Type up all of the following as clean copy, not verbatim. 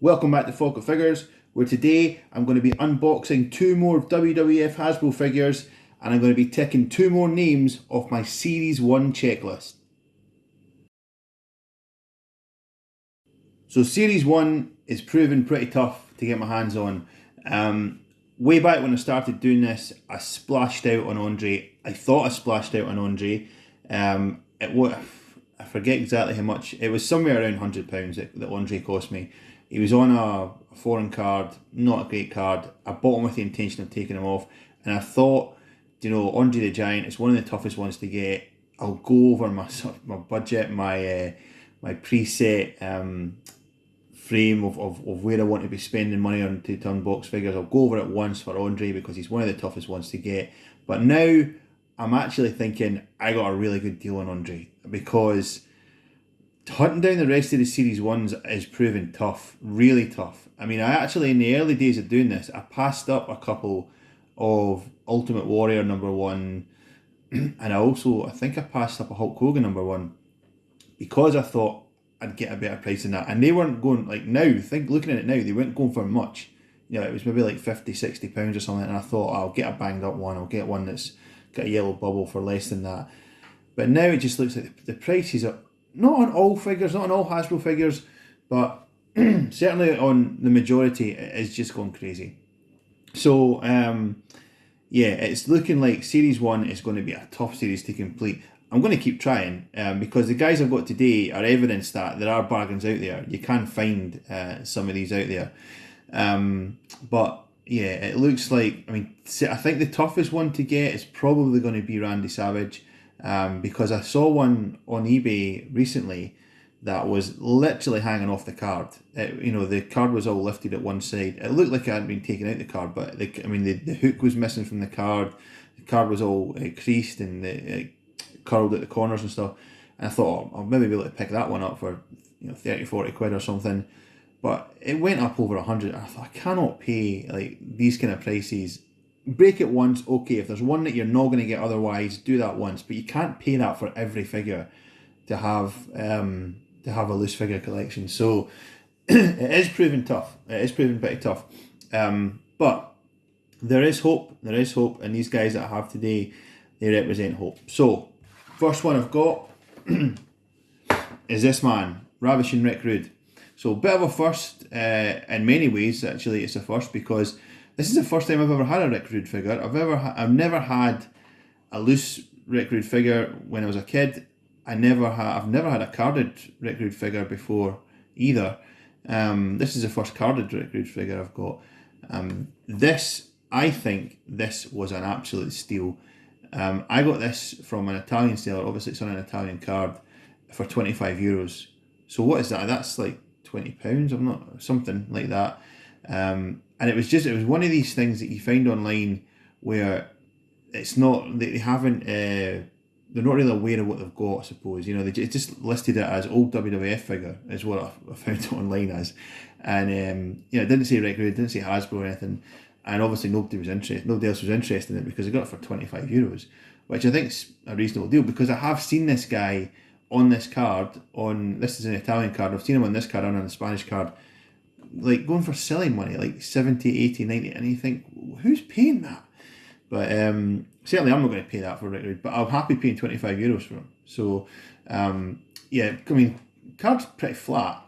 Welcome back to Focal Figures, where today I'm going to be unboxing two more WWF Hasbro figures and I'm going to be ticking two more names off my Series 1 checklist. So Series 1 is proving pretty tough to get my hands on. Way back when I started doing this, I splashed out on Andre. I thought I splashed out on Andre. I forget exactly how much. It was somewhere around £100 that Andre cost me. He was on a foreign card, not a great card. I bought him with the intention of taking him off, and I thought, Andre the Giant is one of the toughest ones to get. I'll go over my budget, my preset frame of where I want to be spending money on to unbox figures. I'll go over it once for Andre because he's one of the toughest ones to get. But now I'm actually thinking I got a really good deal on Andre because hunting down the rest of the Series 1s is proving tough, really tough. I mean, I actually, in the early days of doing this, I passed up a couple of Ultimate Warrior #1, and I think I passed up a Hulk Hogan #1 because I thought I'd get a better price than that. And they weren't going, like now, looking at it now, they weren't going for much. It was maybe like £50, £60 or something, and I thought, I'll get a banged up one, I'll get one that's got a yellow bubble for less than that. But now it just looks like the prices are not on all figures, not on all Hasbro figures, but certainly on the majority, it is just gone crazy. So, yeah, it's looking like Series 1 is going to be a tough series to complete. I'm going to keep trying because the guys I've got today are evidence that there are bargains out there. You can find some of these out there. But yeah, it looks like, I think the toughest one to get is probably going to be Randy Savage. Because I saw one on eBay recently that was literally hanging off the card. The card was all lifted at one side. It looked like it hadn't been taken out the card, but the hook was missing from the card. The card was all creased and curled at the corners and stuff. And I thought, I'll maybe be able to pick that one up for 30, 40 quid or something. But it went up over 100. I thought, I cannot pay like these kind of prices. Break it once, okay. If there's one that you're not going to get otherwise, do that once. But you can't pay that for every figure to have a loose figure collection. So it is proving tough. It is proving pretty tough. But there is hope. There is hope, and these guys that I have today, they represent hope. So first one I've got is this man, Ravishing Rick Rude. So a bit of a first in many ways. Actually, it's a first because this is the first time I've ever had a Rick Rude figure. I've never had a loose Rick Rude figure when I was a kid. I've never had a carded Rick Rude figure before either. This is the first carded Rick Rude figure I've got. I think this was an absolute steal. I got this from an Italian seller. Obviously, it's on an Italian card for €25. So what is that? That's like £20. I'm not something like that. And it was one of these things that you find online where it's not, they haven't, they're not really aware of what they've got, I suppose. They just listed it as old WWF figure, is what I found it online as. And, it didn't say Rick Rude, didn't say Hasbro or anything. And obviously nobody else was interested in it because they got it for €25, which I think is a reasonable deal because I have seen this guy on this card, this is an Italian card, I've seen him on this card and on the Spanish card, like going for silly money, like 70, 80, 90, and you think, who's paying that? But certainly I'm not going to pay that for Rick Rude, but I'm happy paying €25 for him. So card's pretty flat,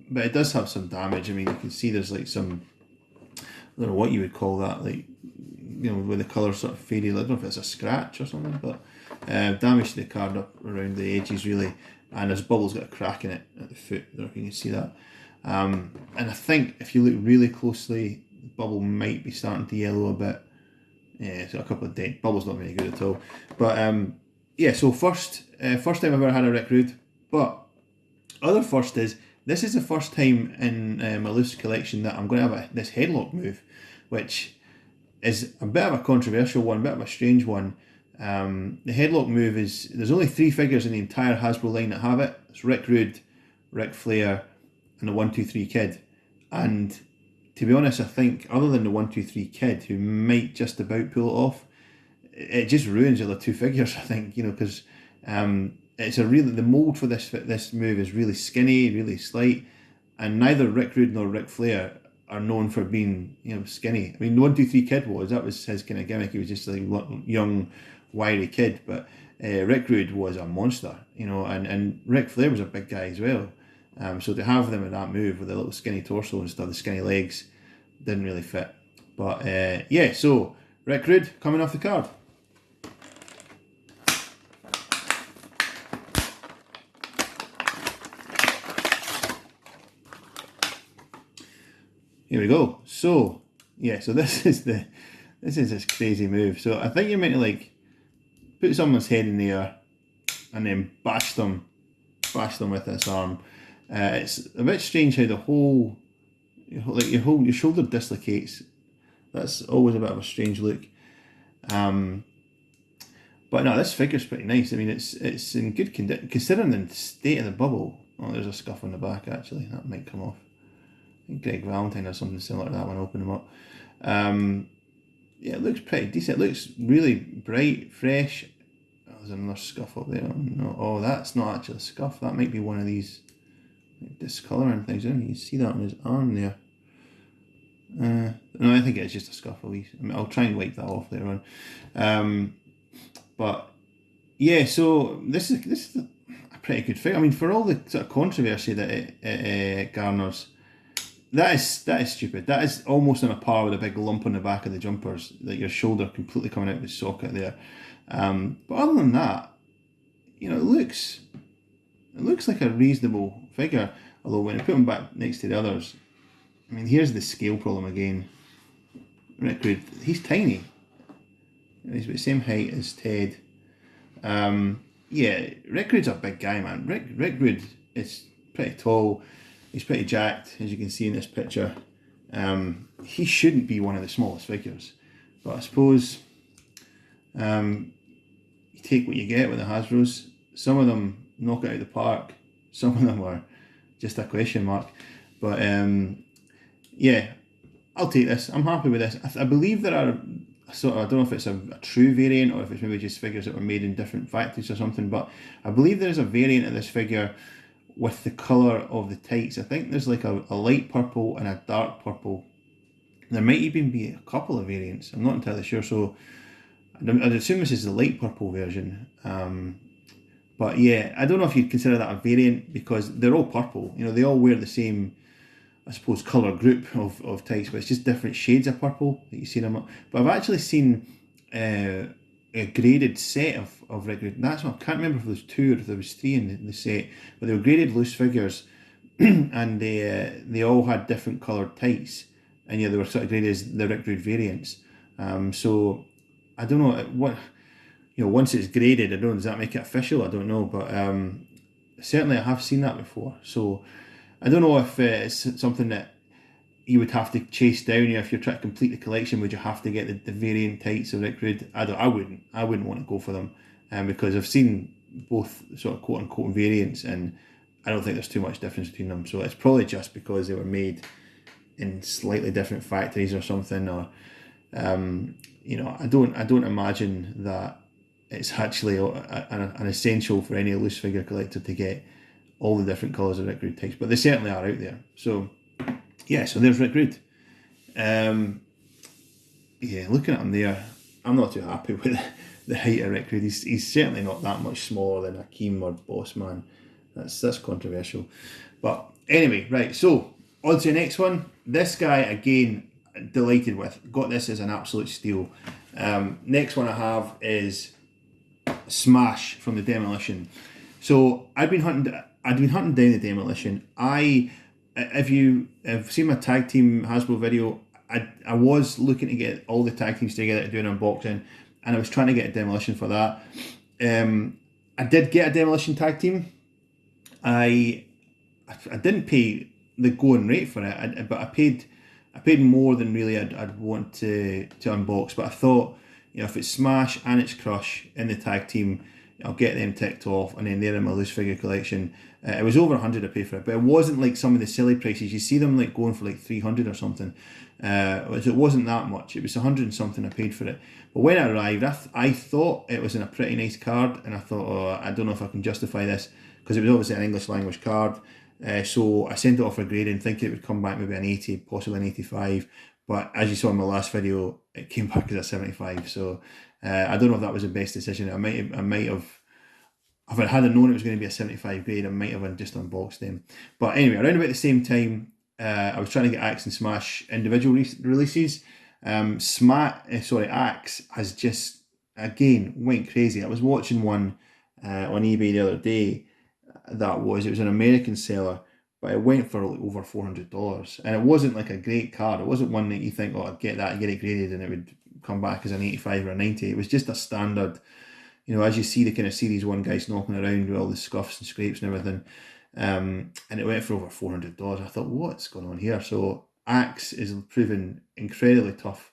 but it does have some damage. You can see there's like some, I don't know what you would call that, like, where the colour sort of faded. I don't know if it's a scratch or something, but damage to the card up around the edges really, and there's bubbles got a crack in it at the foot. I don't know if you can see that. And I think if you look really closely, the bubble might be starting to yellow a bit. Yeah, it's got a couple of dent. Bubble's not very good at all. But so first time I've ever had a Rick Rude. But other first is, this is the first time in my loose collection that I'm going to have this headlock move, which is a bit of a controversial one, a bit of a strange one. The headlock move is, there's only 3 figures in the entire Hasbro line that have it. It's Rick Rude, Ric Flair, and the 1-2-3 Kid. And to be honest, I think other than the 1-2-3 Kid, who might just about pull it off, it just ruins the other 2 figures, I think, because it's the mold for this move is really skinny, really slight, and neither Rick Rude nor Ric Flair are known for being, you know, skinny. I mean, 1-2-3 Kid that was his kind of gimmick. He was just a young, wiry kid, but Rick Rude was a monster, you know, and Ric Flair was a big guy as well. So to have them in that move with a little skinny torso and stuff, the skinny legs, didn't really fit. But yeah, so Rick Rude coming off the card. Here we go. So yeah, so this is this crazy move. So I think you're meant to like put someone's head in the air and then bash them with this arm. It's a bit strange how the whole, like your shoulder dislocates. That's always a bit of a strange look. But no, this figure's pretty nice. I mean, it's in good condition considering the state of the bubble. Oh, there's a scuff on the back actually. That might come off. I think Greg Valentine or something similar to that when I open them up. Yeah, it looks pretty decent. It looks really bright, fresh. Oh, there's another scuff up there. No, oh, that's not actually a scuff. That might be one of these discolouring things. You can see that on his arm there. No, I think it's just a scuff. I mean, I'll try and wipe that off later on. But yeah, so this is a pretty good figure. I mean, for all the sort of controversy that it garners, that is stupid. That is almost on a par with a big lump on the back of the jumpers, like your shoulder completely coming out of the socket there. But other than that, you know, it looks like a reasonable figure. Although when I put him back next to the others, I mean, here's the scale problem again. Rick Rude, he's tiny. He's about the same height as Ted. Yeah, Rick Rude's a big guy, man. Rick Rude is pretty tall. He's pretty jacked, as you can see in this picture. He shouldn't be one of the smallest figures. But I suppose you take what you get with the Hasbros. Some of them knock it out of the park. Some of them are just a question mark. But yeah, I'll take this. I'm happy with this. I believe there are sort of, I don't know if it's a true variant or if it's maybe just figures that were made in different factories or something, but I believe there is a variant of this figure with the colour of the tights. I think there's like a light purple and a dark purple. There might even be a couple of variants. I'm not entirely sure. So I'd assume this is the light purple version. But yeah, I don't know if you'd consider that a variant because they're all purple. You know, they all wear the same, I suppose, colour group of tights, but it's just different shades of purple that you see them up. But I've actually seen a graded set of Rick Rude. That's what I can't remember if there was 2 or if there was 3 in the set, but they were graded loose figures, and they all had different coloured tights, and yeah, they were sort of graded as the Rick Rude variants. So I don't know what, you know, once it's graded, I don't know, does that make it official? I don't know, but certainly I have seen that before. So I don't know if it's something that you would have to chase down. If you're trying to complete the collection, would you have to get the variant tights of Rick Rude? I wouldn't want to go for them, because I've seen both sort of quote unquote variants, and I don't think there's too much difference between them. So it's probably just because they were made in slightly different factories or something, or you know, I don't imagine that it's actually an essential for any loose figure collector to get all the different colours of Rick Rude tights, but they certainly are out there. So yeah, so there's Rick Rude. Yeah, looking at him there, I'm not too happy with the height of Rick Rude. He's certainly not that much smaller than Akeem or Bossman. That's controversial. But anyway, right, so on to the next one. This guy, again, delighted with. Got this as an absolute steal. Next one I have is Smash from the Demolition. So I've been hunting down the Demolition. If you have seen my tag team Hasbro video, I was looking to get all the tag teams together to do an unboxing, and I was trying to get a Demolition for that. I did get a Demolition tag team. I didn't pay the going rate for it, but I paid more than really I'd want to unbox. But I thought, you know, if it's Smash and it's Crush in the tag team, I'll get them ticked off, and then they're in my loose figure collection. It was over 100 I paid for it, but it wasn't like some of the silly prices. You see them like going for like 300 or something. It wasn't that much. It was 100 and something I paid for it. But when it arrived, I thought it was in a pretty nice card, and I thought, oh, I don't know if I can justify this, because it was obviously an English language card. So I sent it off for grading, thinking it would come back maybe an 80, possibly an 85. But as you saw in my last video, it came back as a 75. So I don't know if that was the best decision. I might have, if I had known it was going to be a 75 grade, I might have just unboxed them. But anyway, around about the same time, I was trying to get Axe and Smash individual releases. Axe has just, again, went crazy. I was watching one on eBay the other day. It was an American seller, but it went for like over $400. And it wasn't like a great card. It wasn't one that you think, oh, I'd get that, get it graded, and it would come back as an 85 or a 90. It was just a standard, as you see the kind of Series 1 guys knocking around with all the scuffs and scrapes and everything. And it went for over $400. I thought, what's going on here? So Axe is proven incredibly tough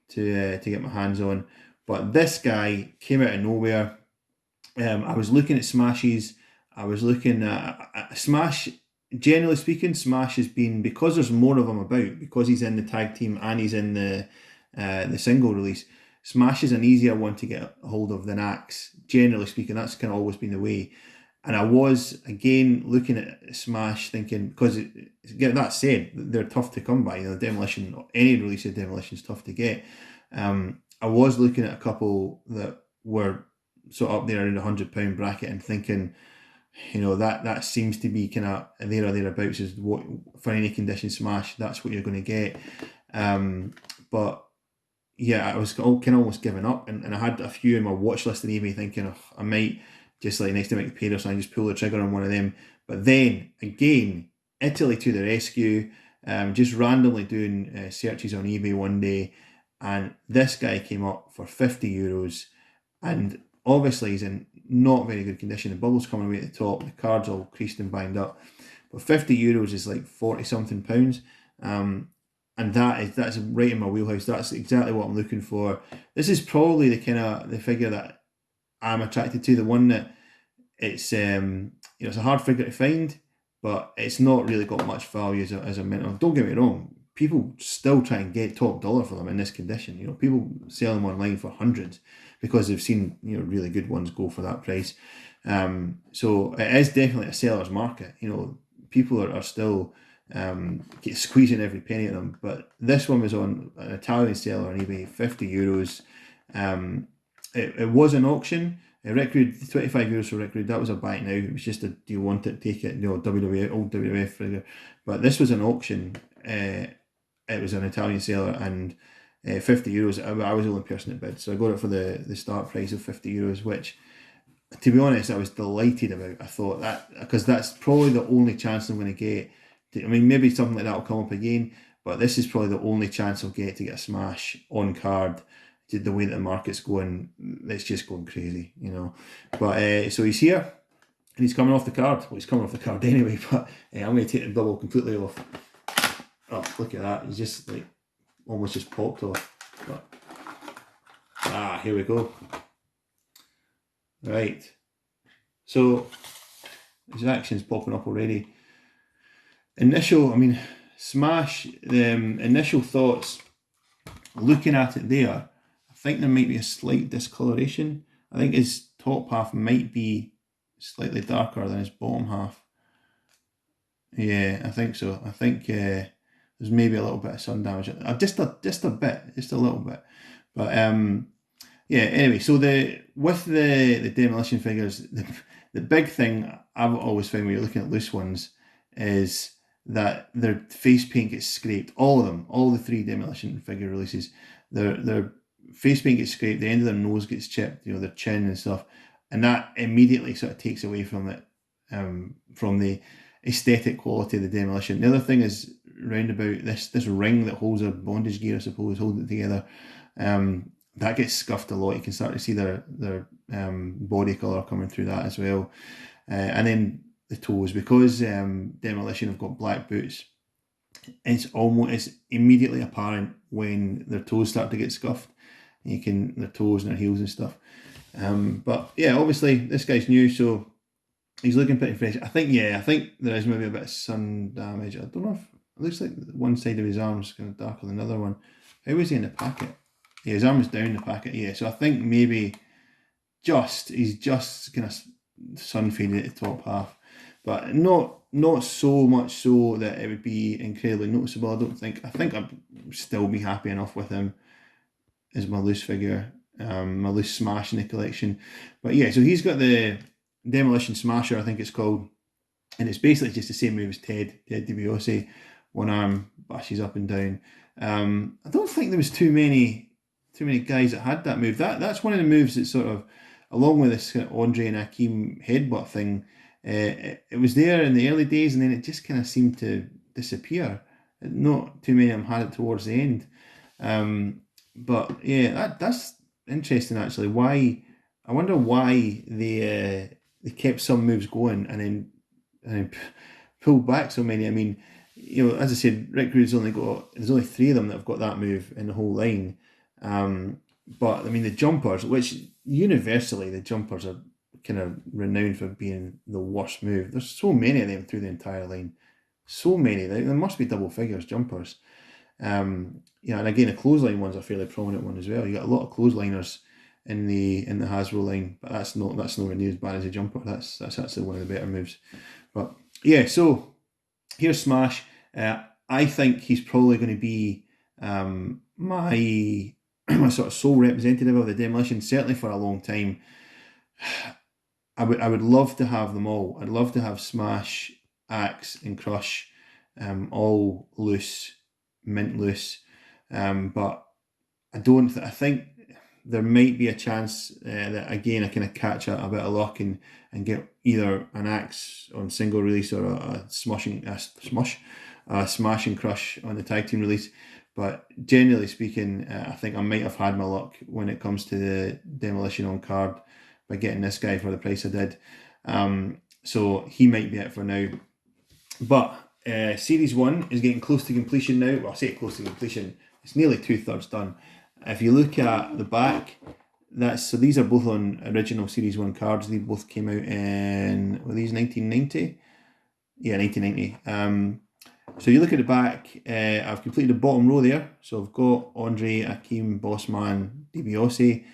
to get my hands on. But this guy came out of nowhere. I was looking at Smashes. I was looking at Smash. Generally speaking, Smash has been, because there's more of them about, because he's in the tag team and he's in the single release, Smash is an easier one to get a hold of than Axe. Generally speaking, that's kind of always been the way. And I was, again, looking at Smash thinking, because that said, they're tough to come by. Demolition, any release of Demolition is tough to get. I was looking at a couple that were sort of up there around the £100 bracket and thinking, that seems to be kind of there or thereabouts is what, for any condition Smash, that's what you're going to get. But yeah, I was kind of almost giving up, and I had a few in my watch list on eBay thinking, I might, just like next time I get paid or something, just pull the trigger on one of them. But then, again, Italy to the rescue, just randomly doing searches on eBay one day, and this guy came up for €50, and obviously he's in not very good condition. The bubble's coming away at the top, the card's all creased and banged up, but €50 is like 40 something pounds. And that's right in my wheelhouse. That's exactly what I'm looking for. This is probably the figure that I'm attracted to. The one that it's it's a hard figure to find, but it's not really got much value as a minimum. Don't get me wrong. People still try and get top dollar for them in this condition. People sell them online for hundreds because they've seen really good ones go for that price. So it is definitely a seller's market. People are still squeezing every penny of them. But this one was on an Italian seller on eBay, €50. It was an auction. Rick Rude, €25 for Rick Rude, that was a buy now. It was just do you want it, take it, old WWF figure. But this was an auction. It was an Italian seller, and €50. I was the only person that bid, so I got it for the start price of €50, which, to be honest, I was delighted about. I thought that, because that's probably the only chance I'm going to get. Maybe something like that will come up again, but this is probably the only chance I'll get to get a Smash on card. The way that the market's going, it's just going crazy, But so he's here, and he's coming off the card. Well, he's coming off the card anyway, but I'm going to take the bubble completely off. Oh, look at that. He's just like almost just popped off. But, here we go. Right. So his action's popping up already. Smash, the initial thoughts, looking at it there, I think there might be a slight discoloration. I think his top half might be slightly darker than his bottom half. Yeah, I think so. I think there's maybe a little bit of sun damage. Just a little bit. But yeah, anyway, so with the demolition figures, the big thing I've always found when you're looking at loose ones is that their face paint gets scraped. All of them, all the 3 demolition figure releases, their face paint gets scraped, the end of their nose gets chipped, their chin and stuff, and that immediately sort of takes away from it, from the aesthetic quality of the demolition. The other thing is round about this ring that holds their bondage gear, I suppose, holding it together. That gets scuffed a lot. You can start to see their body colour coming through that as well, and then the toes, because Demolition have got black boots. It's immediately apparent when their toes start to get scuffed. Their toes and their heels and stuff. But yeah, obviously this guy's new, so he's looking pretty fresh. I think there is maybe a bit of sun damage. I don't know if it looks like one side of his arm's kind of darker than the other one. How is he in the packet? Yeah, his arm is down the packet. Yeah, so I think maybe he's just kind of sun faded at the top half, but not not so much so that it would be incredibly noticeable. I think I'd still be happy enough with him as my loose figure, my loose Smash in the collection. But yeah, so he's got the Demolition Smasher, I think it's called, and it's basically just the same move as Ted DiBiase. One arm bashes up and down. I don't think there was too many guys that had that move. That's one of the moves that sort of, along with this kind of Andre and Akeem headbutt thing, it was there in the early days, and then it just kind of seemed to disappear. Not too many of them had it towards the end. But yeah, that's interesting actually. I wonder why they kept some moves going and then pulled back so many. I mean, you know, as I said, Rick Rude's there's only 3 of them that have got that move in the whole line. But I mean, the jumpers, which universally the jumpers are kind of renowned for being the worst move. There's so many of them through the entire line. So many. There must be double figures jumpers. Yeah, and again, the clothesline one's a fairly prominent one as well. You got a lot of clothesliners in the Hasbro line, but that's nowhere near as bad as a jumper. That's actually one of the better moves. But yeah, so here's Smash. I think he's probably going to be my my sort of sole representative of the Demolition, certainly for a long time. I would love to have them all. I'd love to have Smash, Axe, and Crush, all loose, mint loose. But I don't. I think there might be a chance that again I kind of catch a bit of luck and get either an Axe on single release or a Smash and Crush on the tag team release. But generally speaking, I think I might have had my luck when it comes to the Demolition on card by getting this guy for the price I did. So he might be it for now. But Series 1 is getting close to completion now. Well, I say close to completion. It's nearly 2/3 done. If you look at the back, so these are both on original Series 1 cards. They both came out in, were these 1990? Yeah, 1990. So you look at the back, I've completed the bottom row there. So I've got Andre, Akeem, Bossman, DiBiase.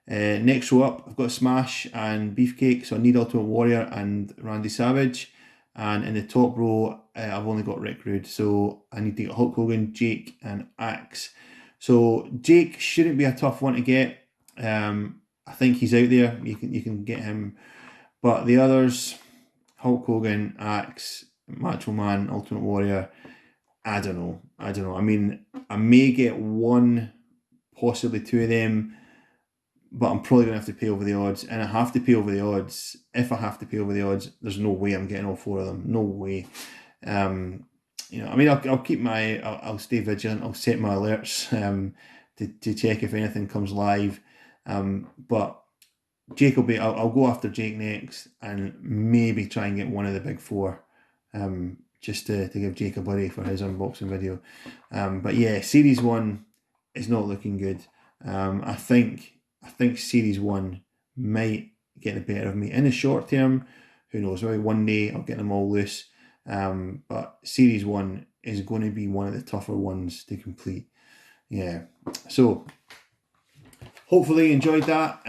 Next row up, I've got Smash and Beefcake. So I need Ultimate Warrior and Randy Savage. And in the top row, I've only got Rick Rude. So I need to get Hulk Hogan, Jake, and Axe. So Jake shouldn't be a tough one to get. I think he's out there. You can get him. But the others, Hulk Hogan, Axe, Macho Man, Ultimate Warrior, I don't know. I mean, I may get one, possibly 2 of them, but I'm probably going to have to pay over the odds. And I have to pay over the odds. If I have to pay over the odds, there's no way I'm getting all 4 of them. No way. You know, I mean, I'll keep I'll stay vigilant. I'll set my alerts to check if anything comes live. But Jake will be. I'll go after Jake next, and maybe try and get one of the big 4, just to give Jake a buddy for his unboxing video. But yeah, Series 1 is not looking good. I think Series 1 might get the better of me in the short term. Who knows? Maybe one day I'll get them all loose. But Series 1 is going to be one of the tougher ones to complete. Yeah. So hopefully you enjoyed that.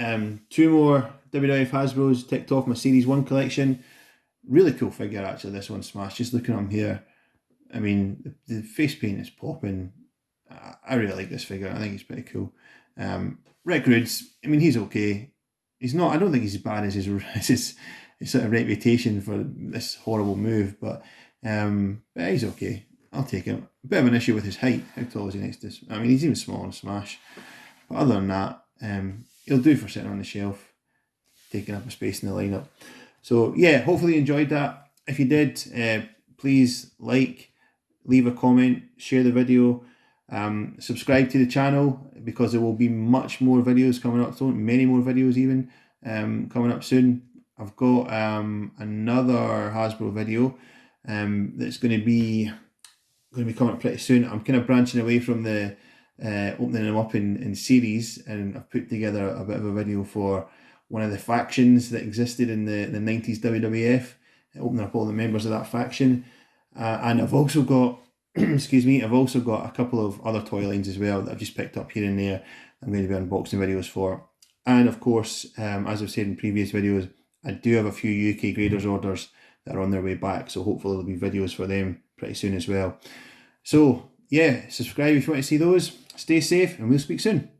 2 more WWF Hasbros ticked off my Series 1 collection. Really cool figure actually, this one, Smash. Just looking at him here. I mean, the face paint is popping. I really like this figure. I think he's pretty cool. Rick Rude's, I mean, he's okay. He's not, I don't think he's as bad as his sort of reputation for this horrible move, but he's okay. I'll take him. A bit of an issue with his height. How tall is he next to? I mean, he's even small on Smash. But other than that, he'll do for sitting on the shelf, taking up a space in the lineup. So yeah, hopefully you enjoyed that. If you did, please like, leave a comment, share the video, subscribe to the channel because there will be much more videos coming up soon, many more videos even coming up soon. I've got another Hasbro video that's going to be coming up pretty soon. I'm kind of branching away from the opening them up in series, and I've put together a bit of a video for one of the factions that existed in the 90s WWF, opening up all the members of that faction. And I've also got, excuse me, I've also got a couple of other toy lines as well that I've just picked up here and there. I'm going to be unboxing videos for. And of course, as I've said in previous videos, I do have a few UK graders orders that are on their way back. So hopefully there'll be videos for them pretty soon as well. So yeah, subscribe if you want to see those. Stay safe, and we'll speak soon.